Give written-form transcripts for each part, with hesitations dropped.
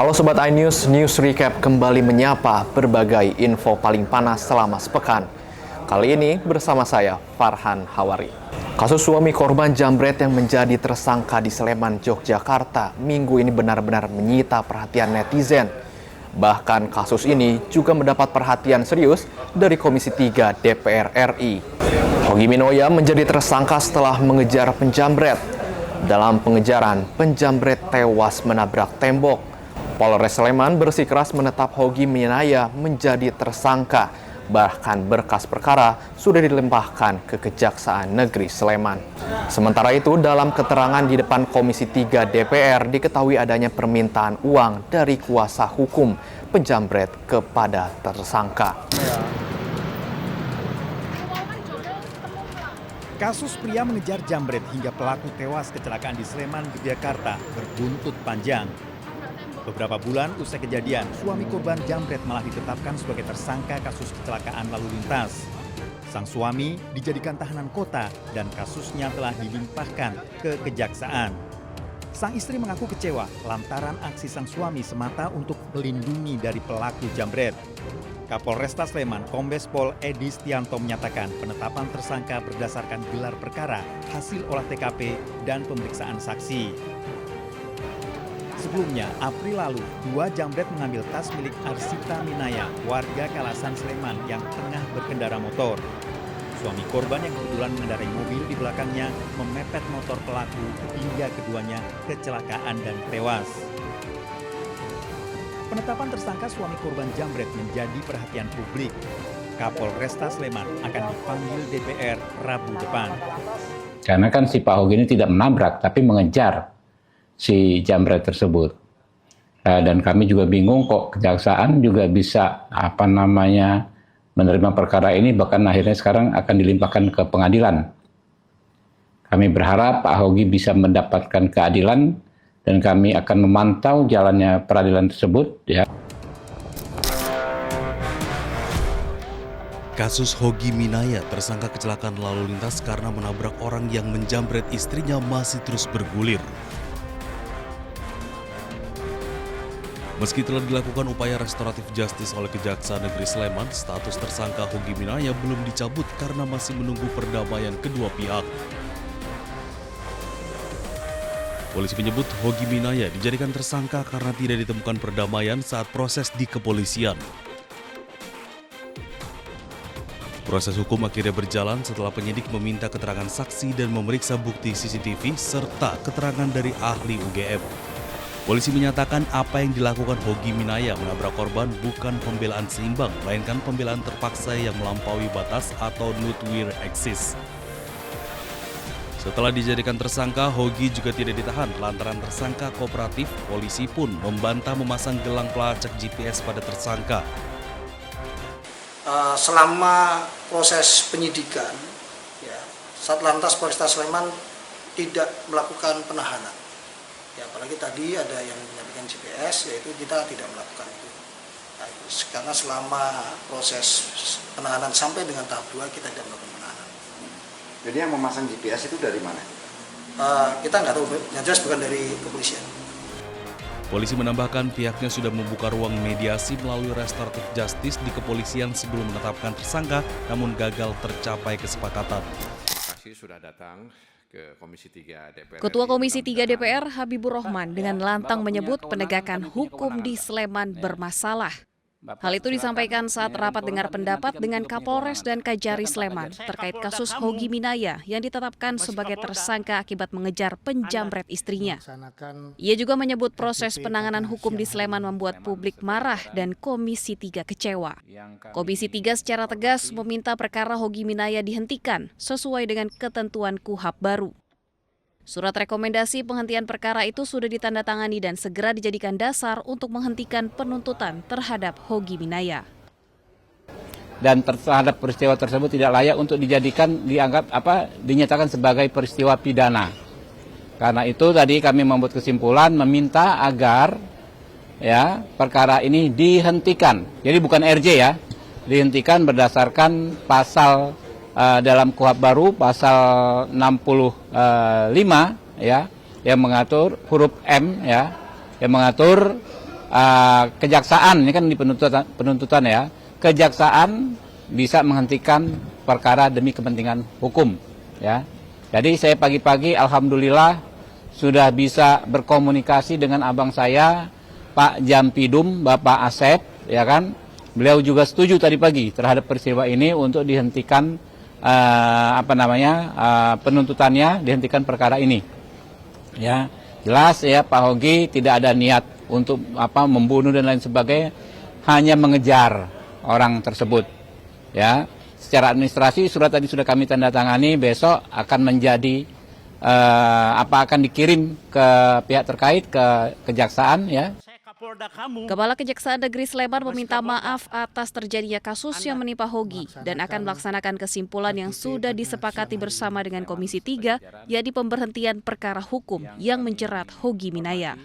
Halo Sobat iNews, News Recap kembali menyapa berbagai info paling panas selama sepekan. Kali ini bersama saya, Farhan Hawari. Kasus suami korban jambret yang menjadi tersangka di Sleman, Yogyakarta, minggu ini benar-benar menyita perhatian netizen. Bahkan kasus ini juga mendapat perhatian serius dari Komisi 3 DPR RI. Hogi Minoya menjadi tersangka setelah mengejar penjambret. Dalam pengejaran, penjambret tewas menabrak tembok. Polres Sleman bersikeras menetap Hogi Minoya menjadi tersangka. Bahkan berkas perkara sudah dilimpahkan ke Kejaksaan Negeri Sleman. Sementara itu, dalam keterangan di depan Komisi 3 DPR diketahui adanya permintaan uang dari kuasa hukum penjambret kepada tersangka. Kasus pria mengejar jambret hingga pelaku tewas kecelakaan di Sleman, Yogyakarta berbuntut panjang. Beberapa bulan usai kejadian, suami korban jambret malah ditetapkan sebagai tersangka kasus kecelakaan lalu lintas. Sang suami dijadikan tahanan kota dan kasusnya telah dilimpahkan ke kejaksaan. Sang istri mengaku kecewa lantaran aksi sang suami semata untuk melindungi dari pelaku jambret. Kapolresta Sleman, Kombes Pol Edi Stianto menyatakan penetapan tersangka berdasarkan gelar perkara, hasil olah TKP, dan pemeriksaan saksi. Sebelumnya, April lalu, 2 jambret mengambil tas milik Arsita Minaya, warga Kalasan Sleman yang tengah berkendara motor. Suami korban yang kebetulan mengendarai mobil di belakangnya memepet motor pelaku hingga keduanya kecelakaan dan tewas. Penetapan tersangka suami korban jambret menjadi perhatian publik. Kapolresta Sleman akan dipanggil DPR Rabu depan. Karena kan si Pak Hogi ini tidak menabrak, tapi mengejar si jambret tersebut. Dan kami juga bingung kok kejaksaan juga bisa menerima perkara ini, bahkan akhirnya sekarang akan dilimpahkan ke pengadilan. Kami berharap Pak Hogi bisa mendapatkan keadilan dan kami akan memantau jalannya peradilan tersebut. Ya. Kasus Hogi Minaya, tersangka kecelakaan lalu lintas karena menabrak orang yang menjambret istrinya, masih terus bergulir. Meski telah dilakukan upaya restoratif justice oleh Kejaksaan Negeri Sleman, status tersangka Hogi Minaya belum dicabut karena masih menunggu perdamaian kedua pihak. Polisi menyebut Hogi Minaya dijadikan tersangka karena tidak ditemukan perdamaian saat proses di kepolisian. Proses hukum akhirnya berjalan setelah penyidik meminta keterangan saksi dan memeriksa bukti CCTV serta keterangan dari ahli UGM. Polisi menyatakan apa yang dilakukan Hogi Minaya menabrak korban bukan pembelaan seimbang, melainkan pembelaan terpaksa yang melampaui batas atau nutwir eksis. Setelah dijadikan tersangka, Hogi juga tidak ditahan lantaran tersangka kooperatif. Polisi pun membantah memasang gelang pelacak GPS pada tersangka. Selama proses penyidikan, Satlantas Polresta Sleman tidak melakukan penahanan. Ya, apalagi tadi ada yang menyampaikan GPS, yaitu kita tidak melakukan itu. Nah, karena selama proses penahanan sampai dengan tahap 2 kita tidak melakukan penahanan. Jadi yang memasang GPS itu dari mana? Kita nggak tahu, yang jelas bukan dari kepolisian. Polisi menambahkan pihaknya sudah membuka ruang mediasi melalui restoratif justice di kepolisian sebelum menetapkan tersangka, namun gagal tercapai kesepakatan. Sudah datang ke Komisi 3 DPR. Ketua Komisi 3 DPR Habibur Rahman dengan lantang menyebut penegakan hukum di Sleman bermasalah. Hal itu disampaikan saat rapat dengar pendapat dengan Kapolres dan Kajari Sleman terkait kasus Hogi Minaya yang ditetapkan sebagai tersangka akibat mengejar penjambret istrinya. Ia juga menyebut proses penanganan hukum di Sleman membuat publik marah dan Komisi 3 kecewa. Komisi 3 secara tegas meminta perkara Hogi Minaya dihentikan sesuai dengan ketentuan KUHP baru. Surat rekomendasi penghentian perkara itu sudah ditandatangani dan segera dijadikan dasar untuk menghentikan penuntutan terhadap Hogi Minaya. Dan terhadap peristiwa tersebut tidak layak untuk dinyatakan sebagai peristiwa pidana. Karena itu tadi kami membuat kesimpulan meminta agar perkara ini dihentikan. Jadi bukan RJ ya, dihentikan berdasarkan pasal dalam KUHP baru pasal 65 yang mengatur huruf M yang mengatur kejaksaan, ini kan di penuntutan ya, kejaksaan bisa menghentikan perkara demi kepentingan hukum, ya. Jadi saya pagi-pagi alhamdulillah sudah bisa berkomunikasi dengan abang saya, Pak Jampidum, Bapak Asep, ya kan. Beliau juga setuju tadi pagi terhadap peristiwa ini untuk dihentikan penuntutannya, dihentikan perkara ini. Ya, jelas ya Pak Hogi tidak ada niat untuk membunuh dan lain sebagainya, hanya mengejar orang tersebut. Ya, secara administrasi surat tadi sudah kami tanda tangani, besok akan menjadi akan dikirim ke pihak terkait, ke kejaksaan, ya. Kepala Kejaksaan Negeri Sleman meminta maaf atas terjadinya kasus yang menimpa Hogi dan akan melaksanakan kesimpulan yang sudah disepakati bersama dengan Komisi 3, yakni pemberhentian perkara hukum yang menjerat Hogi Minaya.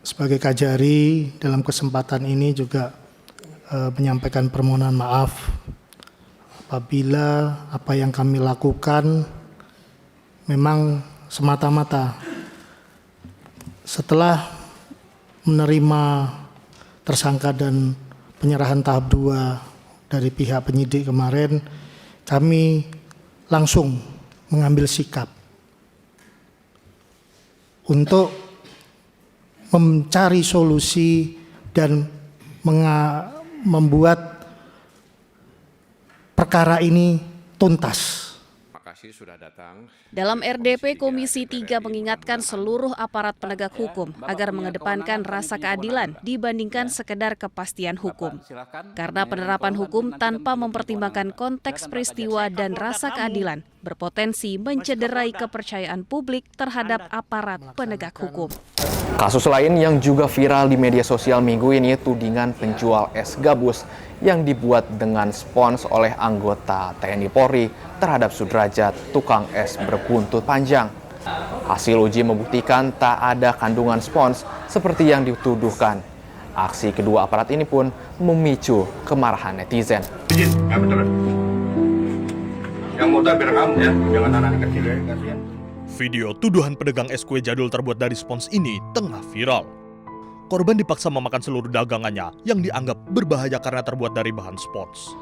Sebagai Kajari, dalam kesempatan ini juga menyampaikan permohonan maaf apabila apa yang kami lakukan memang semata-mata setelah menerima tersangka dan penyerahan tahap 2 dari pihak penyidik kemarin, kami langsung mengambil sikap untuk mencari solusi dan membuat perkara ini tuntas. Sudah datang. Dalam RDP, Komisi 3 mengingatkan seluruh aparat penegak hukum agar mengedepankan rasa keadilan dibandingkan sekedar kepastian hukum. Karena penerapan hukum tanpa mempertimbangkan konteks peristiwa dan rasa keadilan berpotensi mencederai kepercayaan publik terhadap aparat penegak hukum. Kasus lain yang juga viral di media sosial minggu ini tudingan penjual es gabus yang dibuat dengan spons oleh anggota TNI Polri terhadap Sudrajat, tukang es berbuntut panjang. Hasil uji membuktikan tak ada kandungan spons seperti yang dituduhkan. Aksi kedua aparat ini pun memicu kemarahan netizen. Yang motor biar kamu ya, jangan anak kecil ya, kasihan. Video tuduhan pedagang es kue jadul terbuat dari spons ini tengah viral. Korban dipaksa memakan seluruh dagangannya yang dianggap berbahaya karena terbuat dari bahan spons.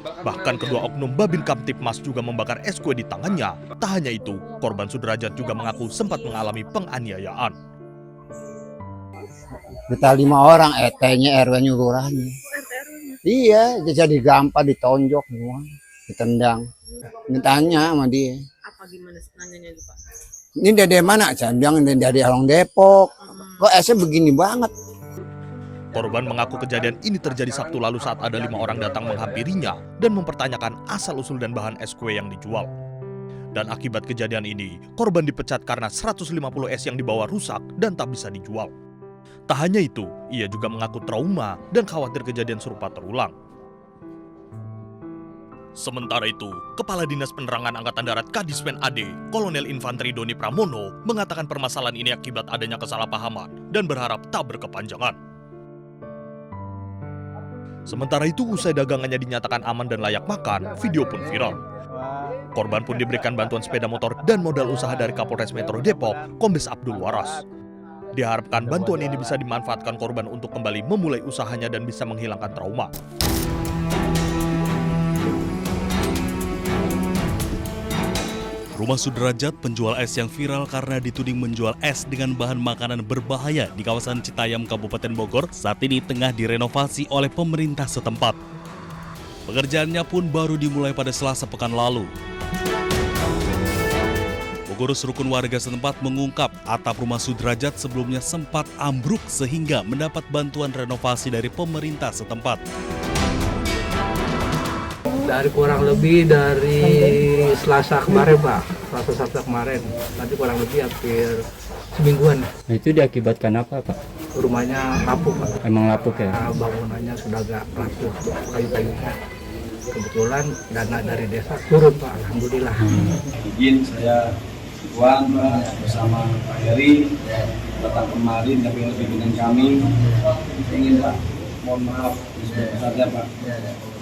Bahkan kedua oknum Babin Kamtipmas juga membakar es kue di tangannya. Tak hanya itu, korban Sudrajat juga mengaku sempat mengalami penganiayaan. Kita 5 orang, ET-nya, RW-nya, lurahnya. Iya, jadi gampang ditonjok semua, ditendang. Ditanya sama dia. Apa gimana nanyanya itu, Pak? Ini dari mana? Saya bilang dari orang Depok. Kok esnya begini banget? Korban mengaku kejadian ini terjadi Sabtu lalu saat ada 5 orang datang menghampirinya dan mempertanyakan asal-usul dan bahan es kue yang dijual. Dan akibat kejadian ini, korban dipecat karena 150 es yang dibawa rusak dan tak bisa dijual. Tak hanya itu, ia juga mengaku trauma dan khawatir kejadian serupa terulang. Sementara itu, Kepala Dinas Penerangan Angkatan Darat Kadispen AD, Kolonel Infanteri Doni Pramono, mengatakan permasalahan ini akibat adanya kesalahpahaman dan berharap tak berkepanjangan. Sementara itu, usai dagangannya dinyatakan aman dan layak makan, video pun viral. Korban pun diberikan bantuan sepeda motor dan modal usaha dari Kapolres Metro Depok, Kombes Abdul Waras. Diharapkan bantuan ini bisa dimanfaatkan korban untuk kembali memulai usahanya dan bisa menghilangkan trauma. Rumah Sudrajat, penjual es yang viral karena dituding menjual es dengan bahan makanan berbahaya di kawasan Citayam, Kabupaten Bogor, saat ini tengah direnovasi oleh pemerintah setempat. Pekerjaannya pun baru dimulai pada Selasa pekan lalu. Pengurus rukun warga setempat mengungkap atap rumah Sudrajat sebelumnya sempat ambruk sehingga mendapat bantuan renovasi dari pemerintah setempat. Dari kurang lebih dari Selasa kemarin, Pak. Selasa kemarin. Nanti kurang lebih hampir semingguan. Nah, itu diakibatkan apa, Pak? Rumahnya lapuk, Pak. Emang lapuk ya? Nah, bangunannya sudah agak lapuk, kayu-kayunya. Kebetulan dana dari desa turun, Pak. Alhamdulillah. Izin saya Tuan bersama Pak Heri datang kemarin tapi pimpinan kami ingin Pak, mohon maaf sebesar-besarnya Pak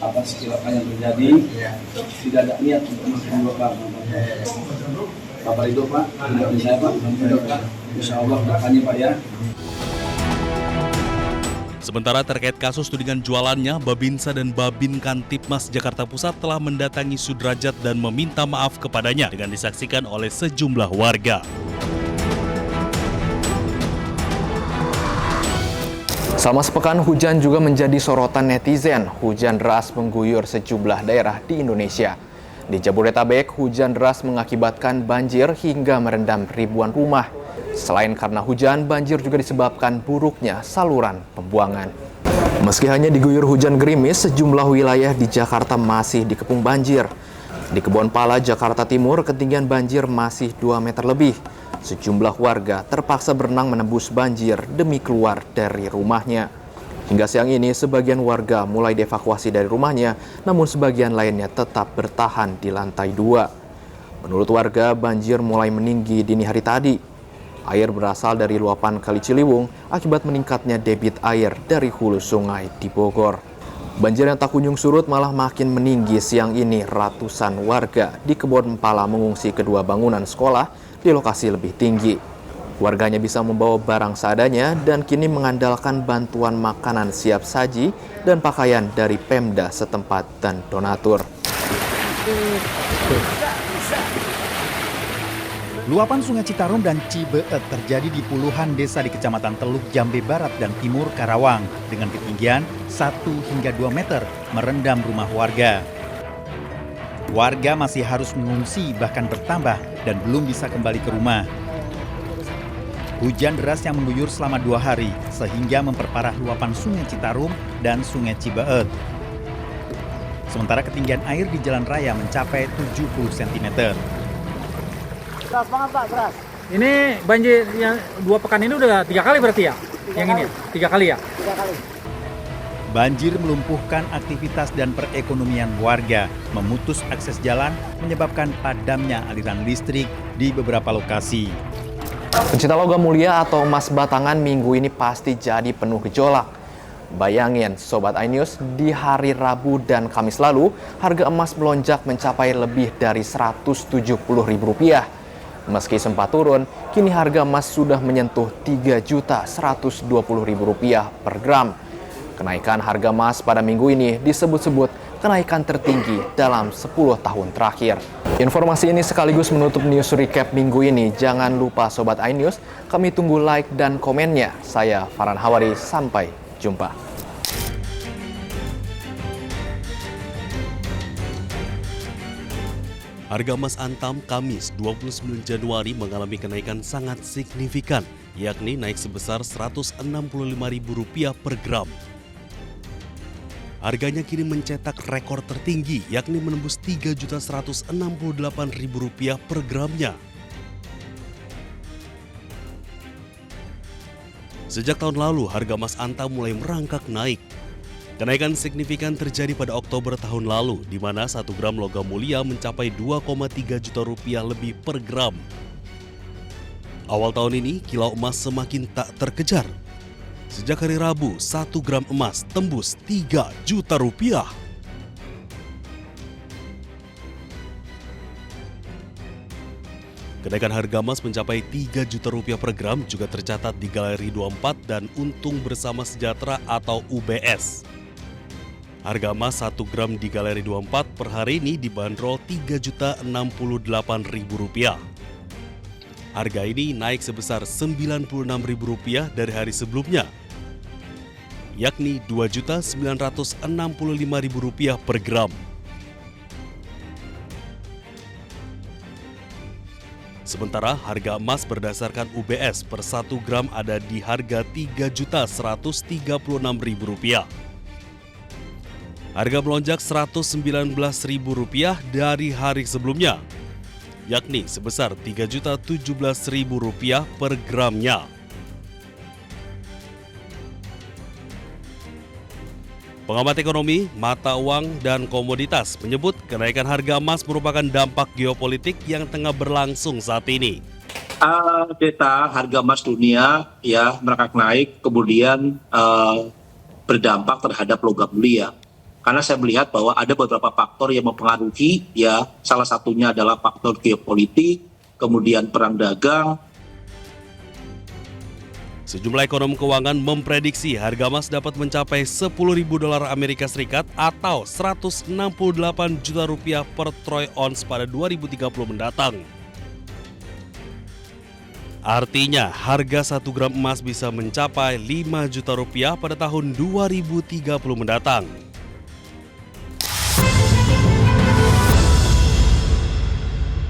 atas kecelakaan yang terjadi, tidak ada niat untuk menghina Pak. Bapak Ridho Pak, tidak saya Pak, insya Allah depannya Pak ya. Sementara terkait kasus tudingan jualannya, Babinsa dan Babin Kantipmas Jakarta Pusat telah mendatangi Sudrajat dan meminta maaf kepadanya dengan disaksikan oleh sejumlah warga. Selama sepekan, hujan juga menjadi sorotan netizen. Hujan deras mengguyur sejumlah daerah di Indonesia. Di Jabodetabek, hujan deras mengakibatkan banjir hingga merendam ribuan rumah. Selain karena hujan, banjir juga disebabkan buruknya saluran pembuangan. Meski hanya diguyur hujan gerimis, sejumlah wilayah di Jakarta masih dikepung banjir. Di Kebonpala, Jakarta Timur, ketinggian banjir masih 2 meter lebih. Sejumlah warga terpaksa berenang menembus banjir demi keluar dari rumahnya. Hingga siang ini, sebagian warga mulai dievakuasi dari rumahnya, namun sebagian lainnya tetap bertahan di lantai 2. Menurut warga, banjir mulai meninggi dini hari tadi. Air berasal dari luapan Kali Ciliwung akibat meningkatnya debit air dari hulu sungai di Bogor. Banjir yang tak kunjung surut malah makin meninggi siang ini. Ratusan warga di Kebonpala mengungsi kedua bangunan sekolah di lokasi lebih tinggi. Warganya bisa membawa barang seadanya dan kini mengandalkan bantuan makanan siap saji dan pakaian dari Pemda setempat dan donatur. Luapan Sungai Citarum dan Cibeet terjadi di puluhan desa di Kecamatan Teluk Jambe Barat dan Timur Karawang dengan ketinggian 1 hingga 2 meter merendam rumah warga. Warga masih harus mengungsi bahkan bertambah dan belum bisa kembali ke rumah. Hujan deras yang mengguyur selama 2 hari sehingga memperparah luapan Sungai Citarum dan Sungai Cibeet. Sementara ketinggian air di jalan raya mencapai 70 cm. Beras banget Pak, beras. Ini banjir yang 2 pekan ini udah 3 kali berarti ya? Yang ini 3 kali ya? 3 kali. Banjir melumpuhkan aktivitas dan perekonomian warga, memutus akses jalan, menyebabkan padamnya aliran listrik di beberapa lokasi. Pencinta logam mulia atau emas batangan minggu ini pasti jadi penuh gejolak. Bayangin Sobat iNews, di hari Rabu dan Kamis lalu, harga emas melonjak mencapai lebih dari Rp170.000. Meski sempat turun, kini harga emas sudah menyentuh Rp3.120.000 per gram. Kenaikan harga emas pada minggu ini disebut-sebut kenaikan tertinggi dalam 10 tahun terakhir. Informasi ini sekaligus menutup news recap minggu ini. Jangan lupa Sobat iNews, kami tunggu like dan komennya. Saya Farhan Hawari, sampai jumpa. Harga emas Antam Kamis 29 Januari mengalami kenaikan sangat signifikan, yakni naik sebesar Rp165.000 per gram. Harganya kini mencetak rekor tertinggi, yakni menembus Rp3.168.000 per gramnya. Sejak tahun lalu, harga emas Antam mulai merangkak naik. Kenaikan signifikan terjadi pada Oktober tahun lalu, di mana 1 gram logam mulia mencapai Rp2,3 juta lebih per gram. Awal tahun ini, kilau emas semakin tak terkejar. Sejak hari Rabu, 1 gram emas tembus Rp3 juta. Kenaikan harga emas mencapai Rp3 juta per gram juga tercatat di Galeri 24 dan Untung Bersama Sejahtera atau UBS. Harga emas 1 gram di Galeri 24 per hari ini dibanderol Rp3.068.000. Harga ini naik sebesar Rp96.000 dari hari sebelumnya, yakni Rp2.965.000 per gram. Sementara harga emas berdasarkan UBS per 1 gram ada di harga Rp3.136.000. Harga melonjak Rp119.000 dari hari sebelumnya, yakni sebesar Rp3.017.000 per gramnya. Pengamat ekonomi, mata uang, dan komoditas menyebut kenaikan harga emas merupakan dampak geopolitik yang tengah berlangsung saat ini. Data harga emas dunia ya merangkak naik, kemudian berdampak terhadap logam mulia. Karena saya melihat bahwa ada beberapa faktor yang mempengaruhi, ya salah satunya adalah faktor geopolitik, kemudian perang dagang. Sejumlah ekonom keuangan memprediksi harga emas dapat mencapai $10.000 Amerika Serikat atau 168 juta rupiah per troy ounce pada 2030 mendatang. Artinya, harga 1 gram emas bisa mencapai 5 juta rupiah pada tahun 2030 mendatang.